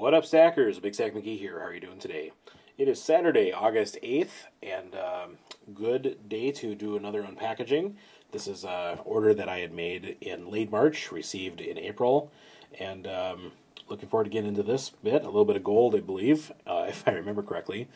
What up, Stackers? BigstackMcgee here. How are you doing today? It is Saturday, August 8th, and good day to do another unpackaging. This is an order that I had made in late March, received in April, and looking forward to getting into this bit. A little bit of gold, I believe, if I remember correctly.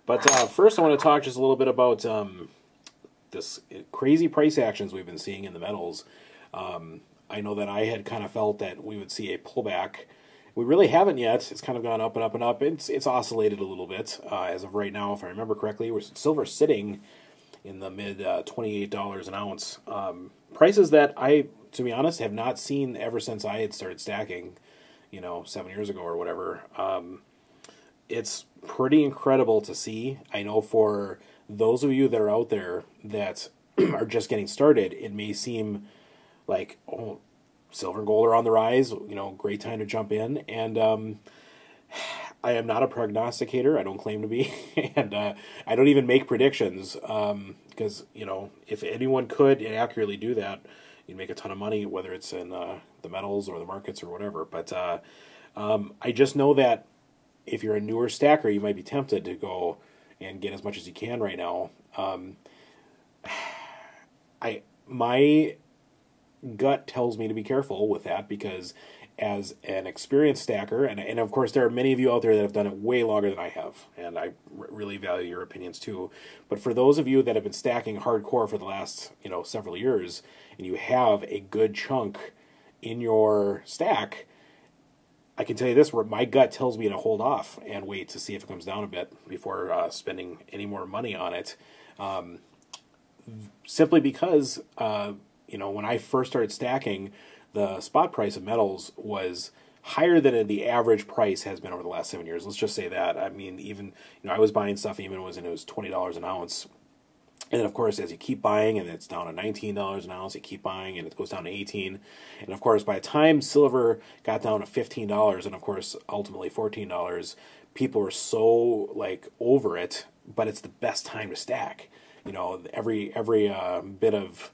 But first I want to talk just a little bit about this crazy price actions we've been seeing in the metals. I know that I had kind of felt that we would see a pullback. We really haven't yet. It's kind of gone up and up and up. It's oscillated a little bit as of right now, if I remember correctly. We're silver sitting in the mid $28 an ounce. Prices that I, to be honest, have not seen ever since I had started stacking, 7 years ago or whatever. It's pretty incredible to see. I know for those of you that are out there that are just getting started, it may seem like, oh, silver and gold are on the rise, great time to jump in. And I am not a prognosticator. I don't claim to be. And I don't even make predictions because, if anyone could accurately do that, you'd make a ton of money, whether it's in the metals or the markets or whatever. But I just know that if you're a newer stacker, you might be tempted to go and get as much as you can right now. My gut tells me to be careful with that because as an experienced stacker, and of course there are many of you out there that have done it way longer than I have, and I really value your opinions too, but for those of you that have been stacking hardcore for the last several years, and you have a good chunk in your stack, I can tell you this, where my gut tells me to hold off and wait to see if it comes down a bit before spending any more money on it, simply because when I first started stacking, the spot price of metals was higher than the average price has been over the last 7 years. Let's just say that. I mean, even, I was buying stuff even when it was $20 an ounce. And then, of course, as you keep buying and it's down to $19 an ounce, you keep buying and it goes down to $18. And, of course, by the time silver got down to $15 and, of course, ultimately $14, people were so, over it, but it's the best time to stack. Every bit of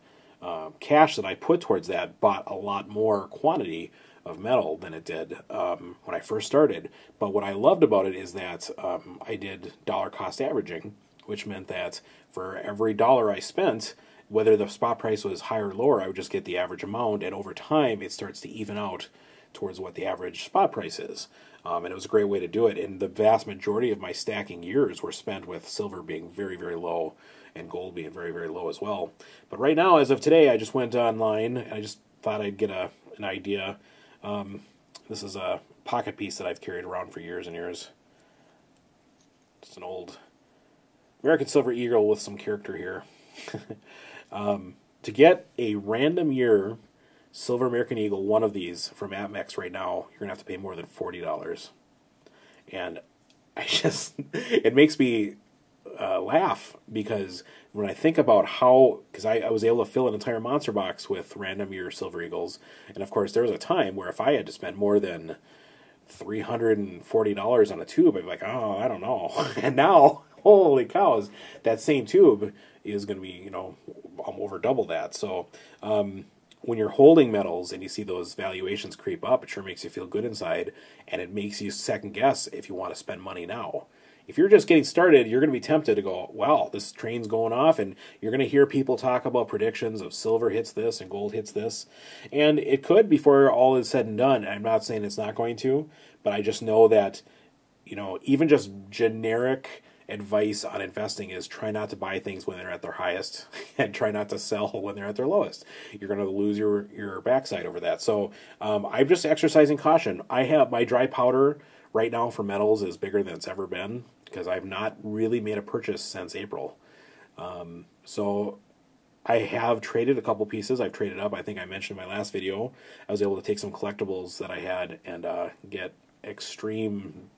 cash that I put towards that bought a lot more quantity of metal than it did when I first started. But what I loved about it is that I did dollar cost averaging, which meant that for every dollar I spent, whether the spot price was higher or lower, I would just get the average amount, and over time it starts to even out towards what the average spot price is. And it was a great way to do it. And the vast majority of my stacking years were spent with silver being very, very low and gold being very, very low as well. But right now, as of today, I just went online and I just thought I'd get an idea. This is a pocket piece that I've carried around for years and years. It's an old American Silver Eagle with some character here. To get a random year Silver American Eagle, one of these from APMEX right now, you're going to have to pay more than $40. And it makes me laugh because when I think about because I was able to fill an entire monster box with random year Silver Eagles, and of course there was a time where if I had to spend more than $340 on a tube, I'd be like, oh, I don't know. And now, holy cows, that same tube is going to be, over double that. So when you're holding metals and you see those valuations creep up, it sure makes you feel good inside, and it makes you second guess if you want to spend money now. If you're just getting started, you're going to be tempted to go, wow, this train's going off, and you're going to hear people talk about predictions of silver hits this and gold hits this. And it could before all is said and done. I'm not saying it's not going to, but I just know that, even just generic advice on investing is try not to buy things when they're at their highest and try not to sell when they're at their lowest. You're going to lose your backside over that. So I'm just exercising caution. I have my dry powder right now for metals is bigger than it's ever been because I've not really made a purchase since April. So I have traded a couple pieces. I've traded up. I think I mentioned in my last video, I was able to take some collectibles that I had and get extreme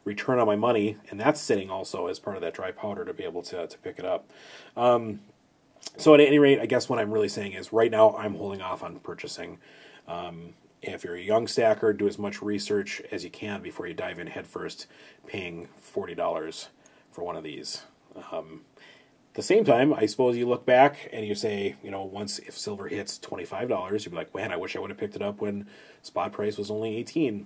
return on my money, and that's sitting also as part of that dry powder to be able to pick it up. So at any rate, I guess what I'm really saying is right now I'm holding off on purchasing. If you're a young stacker, do as much research as you can before you dive in headfirst, paying $40 for one of these. At the same time, I suppose you look back and you say, if silver hits $25, you'd be like, man, I wish I would have picked it up when spot price was only $18.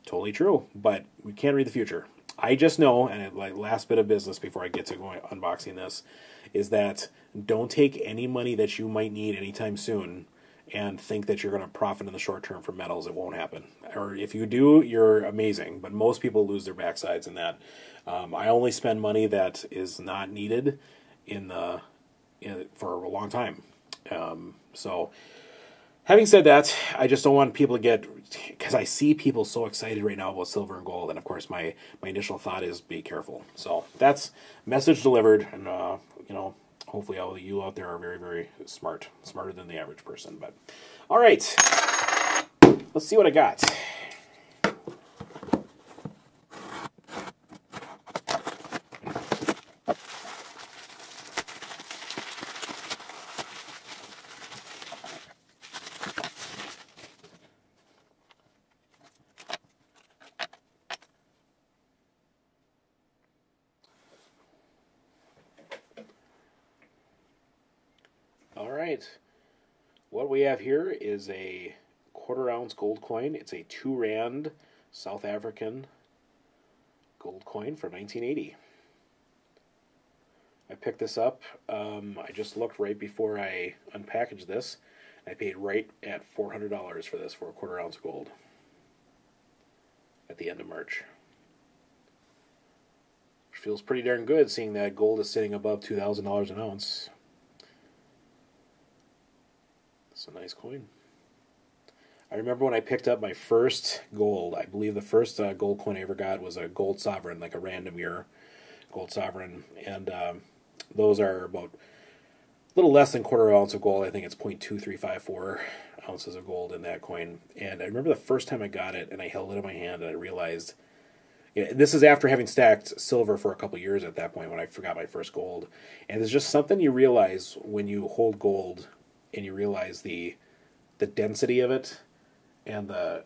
Totally true, but we can't read the future. I just know, and like last bit of business before I get to going unboxing this, is that don't take any money that you might need anytime soon and think that you're going to profit in the short term from metals. It won't happen. Or if you do, you're amazing. But most people lose their backsides in that. I only spend money that is not needed for a long time. So, having said that, I just don't want people to get, because I see people so excited right now about silver and gold, and of course my initial thought is be careful. So that's message delivered, and hopefully all of you out there are very, very smart, smarter than the average person. But all right, let's see what I got. All right, what we have here is a quarter-ounce gold coin. It's a 2 Rand South African gold coin from 1980. I picked this up. I just looked right before I unpackaged this. I paid right at $400 for this for a quarter-ounce gold at the end of March. Which feels pretty darn good, seeing that gold is sitting above $2,000 an ounce. It's a nice coin. I remember when I picked up my first gold, I believe the first gold coin I ever got was a gold sovereign, like a random year gold sovereign. And those are about a little less than quarter ounce of gold. I think it's 0.2354 ounces of gold in that coin. And I remember the first time I got it and I held it in my hand and I realized, this is after having stacked silver for a couple years at that point when I forgot my first gold. And there's just something you realize when you hold gold and you realize the density of it and the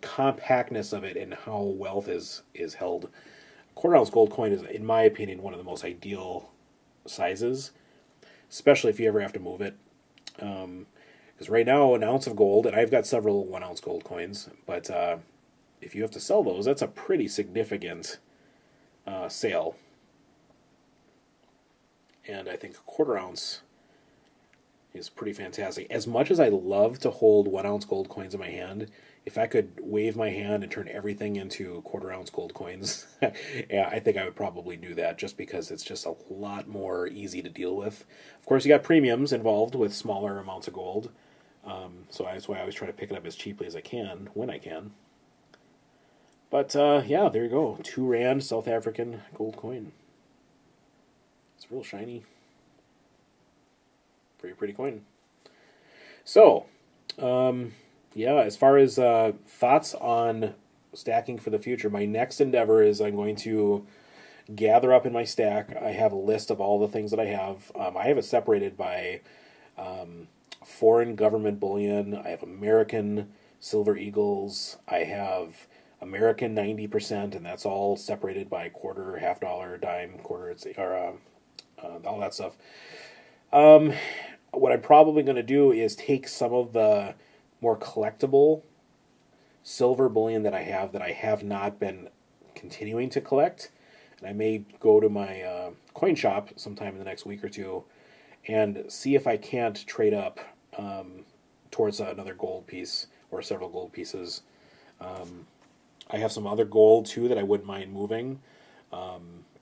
compactness of it and how wealth is held. A quarter ounce gold coin is, in my opinion, one of the most ideal sizes, especially if you ever have to move it. Because right now, an ounce of gold, and I've got several 1 ounce gold coins, but if you have to sell those, that's a pretty significant sale. And I think a quarter ounce is pretty fantastic. As much as I love to hold 1 ounce gold coins in my hand, if I could wave my hand and turn everything into quarter ounce gold coins, yeah, I think I would probably do that, just because it's just a lot more easy to deal with. Of course, you got premiums involved with smaller amounts of gold, so that's why I always try to pick it up as cheaply as I can, when I can. But yeah, there you go. 2 Rand South African gold coin. It's real shiny. Pretty coin. So, yeah, as far as thoughts on stacking for the future, my next endeavor is I'm going to gather up in my stack. I have a list of all the things that I have. I have it separated by foreign government bullion. I have American silver eagles. I have American 90%, and that's all separated by quarter, half dollar, dime, quarter, or all that stuff. What I'm probably going to do is take some of the more collectible silver bullion that I have not been continuing to collect, and I may go to my coin shop sometime in the next week or two and see if I can't trade up towards another gold piece or several gold pieces. I have some other gold too that I wouldn't mind moving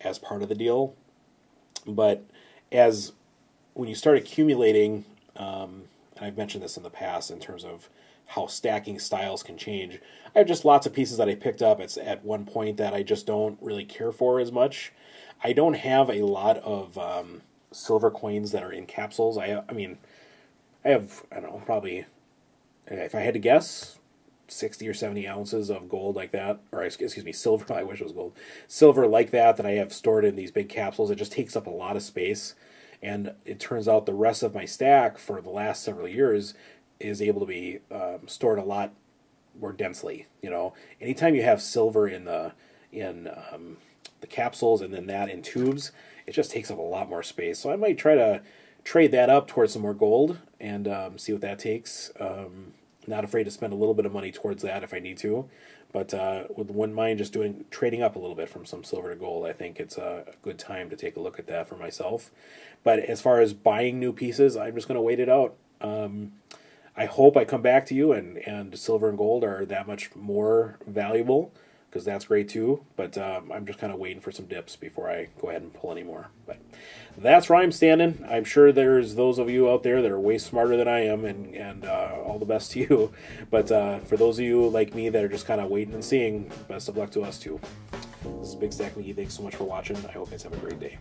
as part of the deal, but when you start accumulating, and I've mentioned this in the past in terms of how stacking styles can change, I have just lots of pieces that I picked up at one point that I just don't really care for as much. I don't have a lot of silver coins that are in capsules. I have, I don't know, probably, if I had to guess, 60 or 70 ounces of gold like that, or excuse me, silver, I wish it was gold, silver like that I have stored in these big capsules. It just takes up a lot of space. And it turns out the rest of my stack for the last several years is able to be stored a lot more densely. Anytime you have silver in the capsules and then that in tubes, it just takes up a lot more space. So I might try to trade that up towards some more gold and see what that takes. Not afraid to spend a little bit of money towards that if I need to, but wouldn't mind just trading up a little bit from some silver to gold. I think it's a good time to take a look at that for myself. But as far as buying new pieces, I'm just going to wait it out. I hope I come back to you and silver and gold are that much more valuable, because that's great too. But I'm just kind of waiting for some dips before I go ahead and pull any more. But that's where I'm standing. I'm sure there's those of you out there that are way smarter than I am, and all the best to you. But for those of you like me that are just kind of waiting and seeing, best of luck to us too. This is Big Stack McGee. Thanks so much for watching. I hope you guys have a great day.